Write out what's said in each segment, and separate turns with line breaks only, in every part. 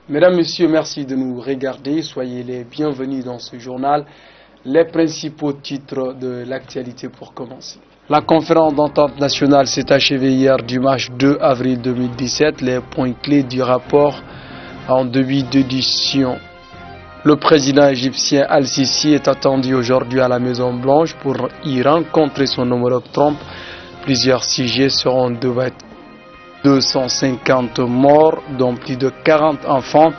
Mesdames, Messieurs, merci de nous regarder. Soyez les bienvenus dans ce journal. Les principaux titres de l'actualité pour commencer. La conférence d'entente nationale s'est achevée hier dimanche 2 avril 2017. Les points clés du rapport en début d'édition. Le président égyptien Al-Sisi est attendu aujourd'hui à la Maison-Blanche pour y rencontrer son homologue Trump. Plusieurs sujets seront débattus. 250 morts, dont plus de 40 enfants.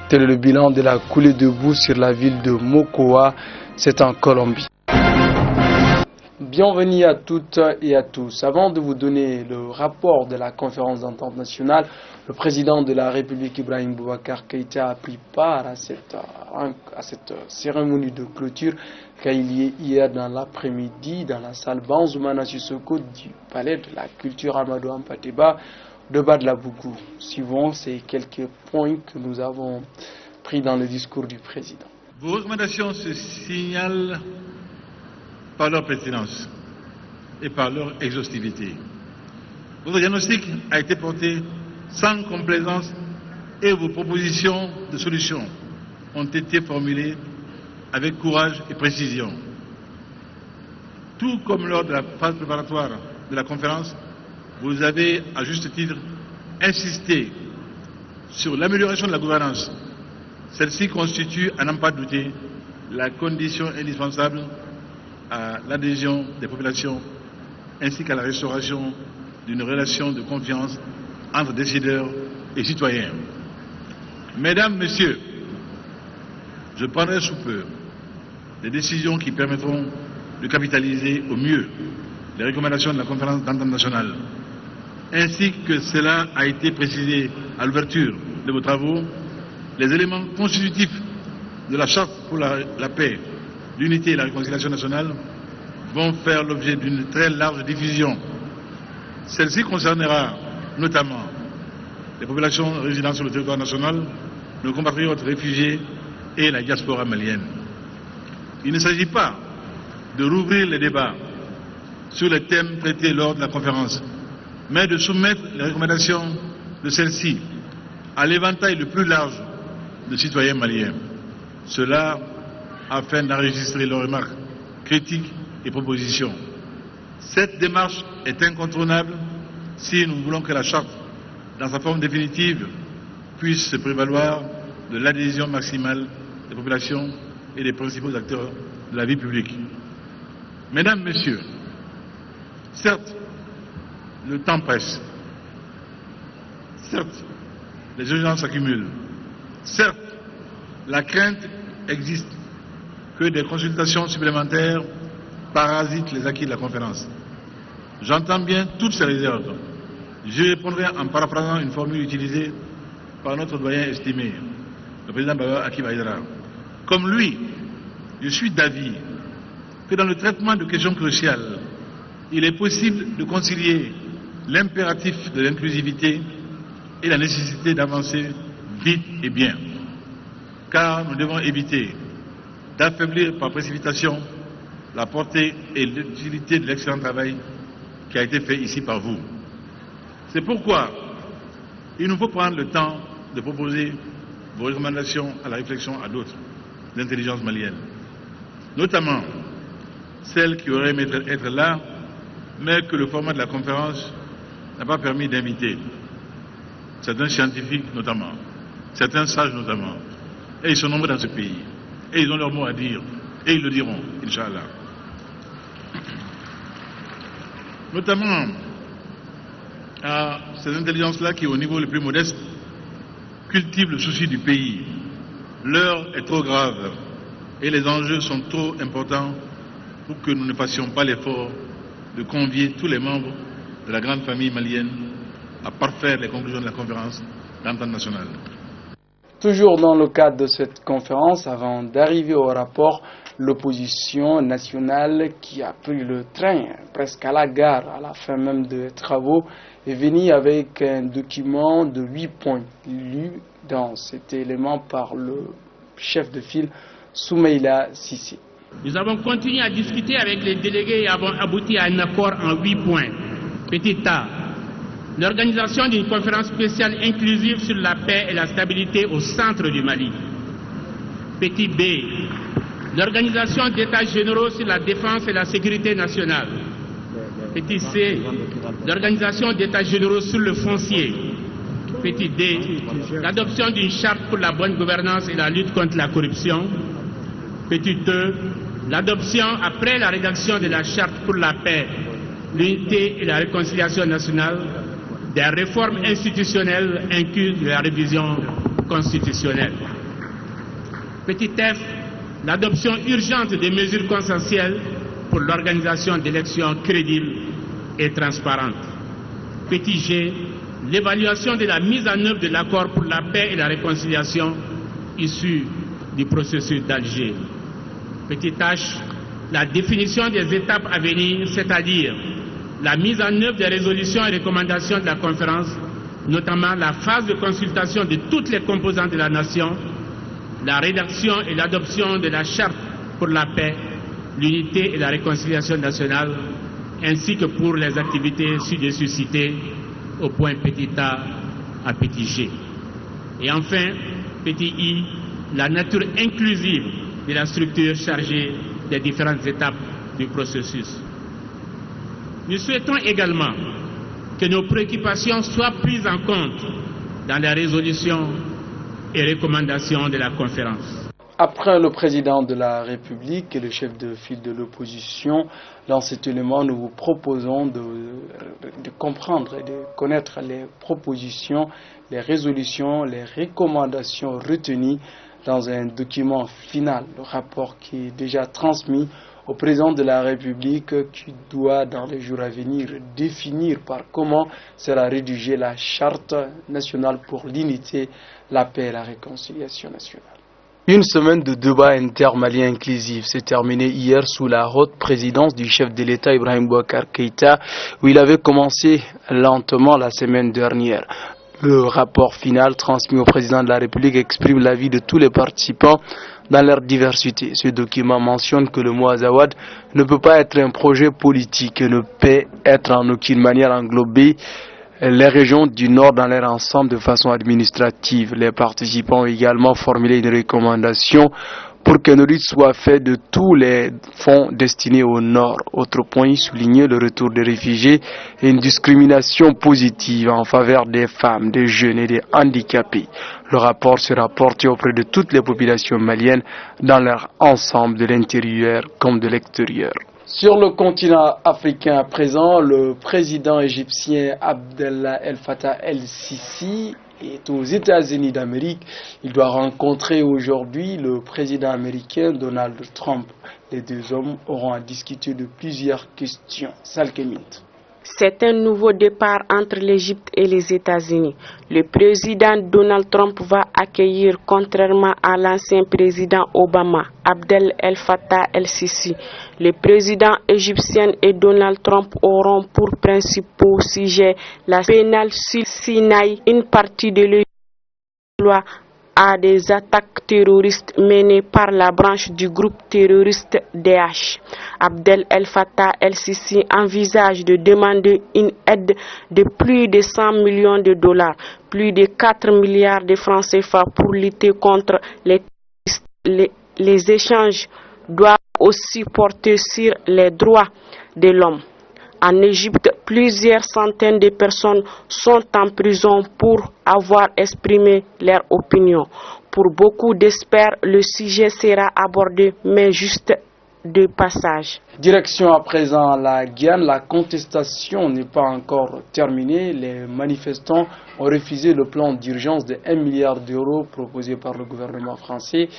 Tel est le bilan de la coulée de boue sur la ville de Mocoa, c'est en Colombie. Bienvenue à toutes et à tous. Avant de vous donner le rapport de la conférence d'entente nationale, le président de la République Ibrahim Boubacar Keïta a pris part à cette cérémonie de clôture qui a eu lieu hier dans l'après-midi dans la salle Banzoumana Sissoko du palais de la culture Amadou Hampâté-Bâ de Badlabougou. Suivons ces quelques points que nous avons pris dans le discours du président.
Vos recommandations se signalent par leur pertinence et par leur exhaustivité. Votre diagnostic a été porté sans complaisance et vos propositions de solutions ont été formulées avec courage et précision. Tout comme lors de la phase préparatoire de la conférence, vous avez, à juste titre, insisté sur l'amélioration de la gouvernance. Celle-ci constitue, à n'en pas douter, la condition indispensable à l'adhésion des populations ainsi qu'à la restauration d'une relation de confiance entre décideurs et citoyens. Mesdames, Messieurs, je prendrai sous peu des décisions qui permettront de capitaliser au mieux les recommandations de la conférence d'entente nationale. Ainsi que cela a été précisé à l'ouverture de vos travaux, les éléments constitutifs de la charte pour la paix, l'unité et la réconciliation nationale vont faire l'objet d'une très large diffusion. Celle-ci concernera notamment les populations résidant sur le territoire national, nos compatriotes réfugiés et la diaspora malienne. Il ne s'agit pas de rouvrir les débats sur les thèmes traités lors de la conférence, mais de soumettre les recommandations de celle-ci à l'éventail le plus large de citoyens maliens. Cela afin d'enregistrer leurs remarques, critiques et propositions. Cette démarche est incontournable si nous voulons que la charte, dans sa forme définitive, puisse se prévaloir de l'adhésion maximale des populations et des principaux acteurs de la vie publique. Mesdames, Messieurs, certes, le temps presse. Certes, les urgences s'accumulent. Certes, la crainte existe que des consultations supplémentaires parasitent les acquis de la conférence. J'entends bien toutes ces réserves. Je répondrai en paraphrasant une formule utilisée par notre doyen estimé, le président Bawa Akiba Aïdara. Comme lui, je suis d'avis que dans le traitement de questions cruciales, il est possible de concilier l'impératif de l'inclusivité et la nécessité d'avancer vite et bien. Car nous devons éviter d'affaiblir par précipitation la portée et l'utilité de l'excellent travail qui a été fait ici par vous. C'est pourquoi il nous faut prendre le temps de proposer vos recommandations à la réflexion à d'autres intelligences maliennes, notamment celles qui auraient aimé être là, mais que le format de la conférence n'a pas permis d'inviter. Certains scientifiques notamment, certains sages notamment, et ils sont nombreux dans ce pays, et ils ont leur mot à dire, et ils le diront, Inch'Allah. Notamment à ces intelligences-là qui, au niveau le plus modeste, cultivent le souci du pays. L'heure est trop grave et les enjeux sont trop importants pour que nous ne fassions pas l'effort de convier tous les membres de la grande famille malienne à parfaire les conclusions de la conférence d'entente nationale.
Toujours dans le cadre de cette conférence, avant d'arriver au rapport, l'opposition nationale qui a pris le train presque à la gare à la fin même des travaux est venue avec un document de 8 points lu dans cet élément par le chef de file Soumaïla Sissi.
Nous avons continué à discuter avec les délégués et avons abouti à un accord en 8 points. Petit A, l'organisation d'une conférence spéciale inclusive sur la paix et la stabilité au centre du Mali. Petit B, l'organisation d'états généraux sur la défense et la sécurité nationale. Petit C, l'organisation d'états généraux sur le foncier. Petit D, l'adoption d'une charte pour la bonne gouvernance et la lutte contre la corruption. Petit E, l'adoption, après la rédaction de la charte pour la paix, l'unité et la réconciliation nationale, des réformes institutionnelles incluses de la révision constitutionnelle. Petit F, l'adoption urgente des mesures consensuelles pour l'organisation d'élections crédibles et transparentes. Petit G, l'évaluation de la mise en œuvre de l'accord pour la paix et la réconciliation issu du processus d'Alger. Petit H, la définition des étapes à venir, c'est-à-dire la mise en œuvre des résolutions et recommandations de la conférence, notamment la phase de consultation de toutes les composantes de la nation, la rédaction et l'adoption de la charte pour la paix, l'unité et la réconciliation nationale, ainsi que pour les activités ci-dessus citées au point petit a à petit g. Et enfin, petit i, la nature inclusive de la structure chargée des différentes étapes du processus. Nous souhaitons également que nos préoccupations soient prises en compte dans la résolution et recommandations de la conférence.
Après le président de la République et le chef de file de l'opposition, dans cet élément, nous vous proposons de comprendre et de connaître les propositions, les résolutions, les recommandations retenues dans un document final, le rapport qui est déjà transmis au président de la République qui doit, dans les jours à venir, définir par comment sera rédigée la charte nationale pour l'unité, la paix et la réconciliation nationale. Une semaine de débat intermalien inclusif s'est terminée hier sous la haute présidence du chef de l'État Ibrahim Boubacar Keïta, où il avait commencé lentement la semaine dernière. Le rapport final transmis au président de la République exprime l'avis de tous les participants dans leur diversité. Ce document mentionne que le mot Azawad ne peut pas être un projet politique et ne peut être en aucune manière englobé les régions du Nord dans leur ensemble de façon administrative. Les participants ont également formulé une recommandation pour qu'un audit soit fait de tous les fonds destinés au Nord. Autre point, souligner le retour des réfugiés et une discrimination positive en faveur des femmes, des jeunes et des handicapés. Le rapport sera porté auprès de toutes les populations maliennes dans leur ensemble, de l'intérieur comme de l'extérieur. Sur le continent africain à présent, le président égyptien Abdel Fattah el-Sisi est aux États-Unis d'Amérique. Il doit rencontrer aujourd'hui le président américain Donald Trump. Les deux hommes auront à discuter de plusieurs questions. Salkemint.
C'est un nouveau départ entre l'Égypte et les États-Unis. Le président Donald Trump va accueillir, contrairement à l'ancien président Obama, Abdel Fattah el-Sisi. Le président égyptien et Donald Trump auront pour principaux sujets la péninsule Sinaï, une partie de l'Égypte à des attaques terroristes menées par la branche du groupe terroriste Daesh. Abdel Fattah el-Sisi envisage de demander une aide de plus de 100 millions de dollars, plus de 4 milliards de francs CFA pour lutter contre les terroristes. Les échanges doivent aussi porter sur les droits de l'homme. En Égypte, plusieurs centaines de personnes sont en prison pour avoir exprimé leur opinion. Pour beaucoup d'experts, le sujet sera abordé, mais juste de passage.
Direction à présent la Guyane, la contestation n'est pas encore terminée. Les manifestants ont refusé le plan d'urgence de 1 milliard d'euros proposé par le gouvernement français.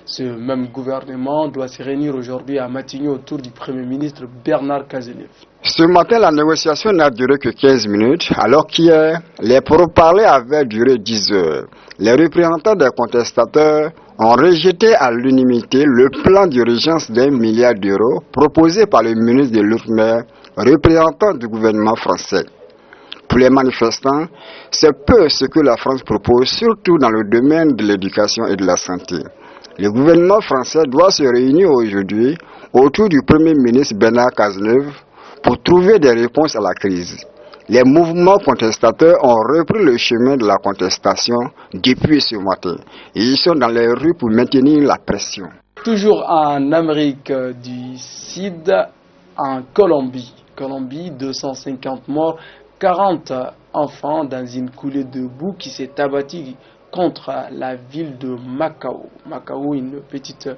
Ce même gouvernement doit se réunir aujourd'hui à Matignon autour du Premier ministre Bernard Cazeneuve.
Ce matin, la négociation n'a duré que 15 minutes, alors qu'hier, les pourparlers avaient duré 10 heures. Les représentants des contestateurs ont rejeté à l'unanimité le plan d'urgence d'1 milliard d'euros proposé par le ministre de l'Outre-mer, représentant du gouvernement français. Pour les manifestants, c'est peu ce que la France propose, surtout dans le domaine de l'éducation et de la santé. Le gouvernement français doit se réunir aujourd'hui autour du Premier ministre Bernard Cazeneuve pour trouver des réponses à la crise. Les mouvements contestateurs ont repris le chemin de la contestation depuis ce matin. Ils sont dans les rues pour maintenir la pression.
Toujours en Amérique du Sud, en Colombie, 250 morts, 40 enfants dans une coulée de boue qui s'est abattue contre la ville de Macao. Macao, une petite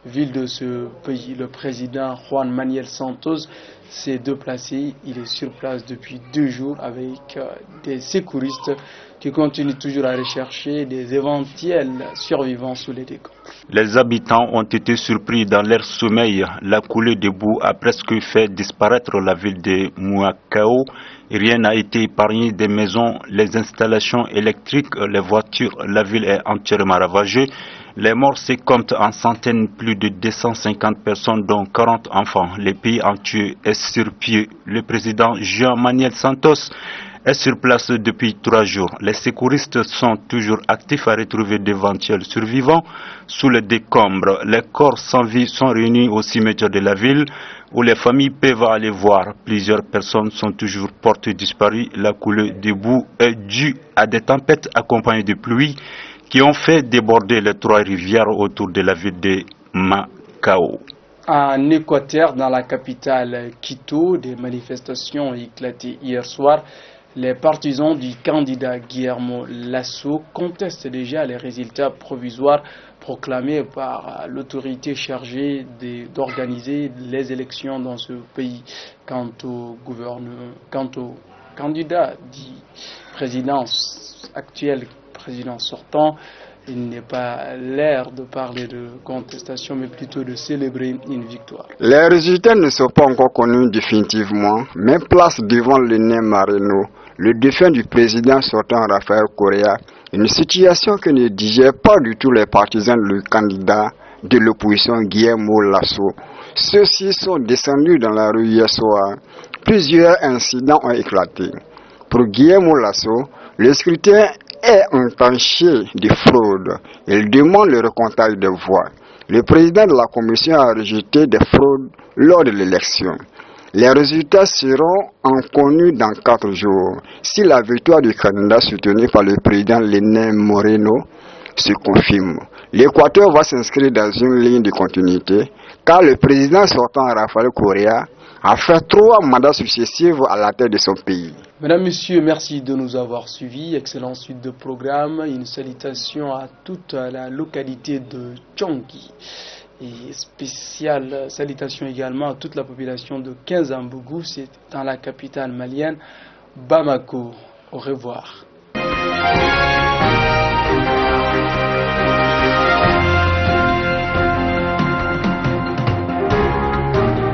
ville de ce pays. Le président Juan Manuel Santos s'est déplacé. Il est sur place depuis 2 jours avec des secouristes qui continuent toujours à rechercher des éventuels survivants sous les décombres.
Les habitants ont été surpris dans leur sommeil. La coulée de boue a presque fait disparaître la ville de Macao. Rien n'a été épargné, des maisons, les installations électriques, les voitures. La ville est entièrement ravagée. Les morts se comptent en centaines, plus de 250 personnes, dont 40 enfants. Le pays entier est sur pied. Le président Juan Manuel Santos est sur place depuis 3 jours. Les secouristes sont toujours actifs à retrouver d'éventuels survivants sous les décombres. Les corps sans vie sont réunis au cimetière de la ville où les familles peuvent aller voir. Plusieurs personnes sont toujours portées disparues. La coulée de boue est due à des tempêtes accompagnées de pluie qui ont fait déborder les 3 rivières autour de la ville de Macao.
En Équateur, dans la capitale Quito, des manifestations ont éclaté hier soir. Les partisans du candidat Guillermo Lasso contestent déjà les résultats provisoires proclamés par l'autorité chargée d'organiser les élections dans ce pays. Quant au candidat du président actuel, président sortant, il n'est pas l'air de parler de contestation, mais plutôt de célébrer une victoire.
Les résultats ne sont pas encore connus définitivement, mais place devant Lenín Moreno, le défunt du président sortant Rafael Correa, une situation que ne digèrent pas du tout les partisans du candidat de l'opposition Guillermo Lasso. Ceux-ci sont descendus dans la rue hier soir. Plusieurs incidents ont éclaté. Pour Guillermo Lasso, le scrutin est entaché de fraude. Il demande le recomptage des voix. Le président de la commission a rejeté des fraudes lors de l'élection. Les résultats seront connus dans 4 jours. Si la victoire du candidat soutenu par le président Lenín Moreno se confirme, l'Équateur va s'inscrire dans une ligne de continuité car le président sortant Rafael Correa a fait 3 mandats successifs à la tête de son pays.
Mesdames, Messieurs, merci de nous avoir suivis. Excellente suite de programme. Une salutation à toute la localité de Tchongi. Et spéciale salutation également à toute la population de Kinzambougou, c'est dans la capitale malienne, Bamako. Au revoir.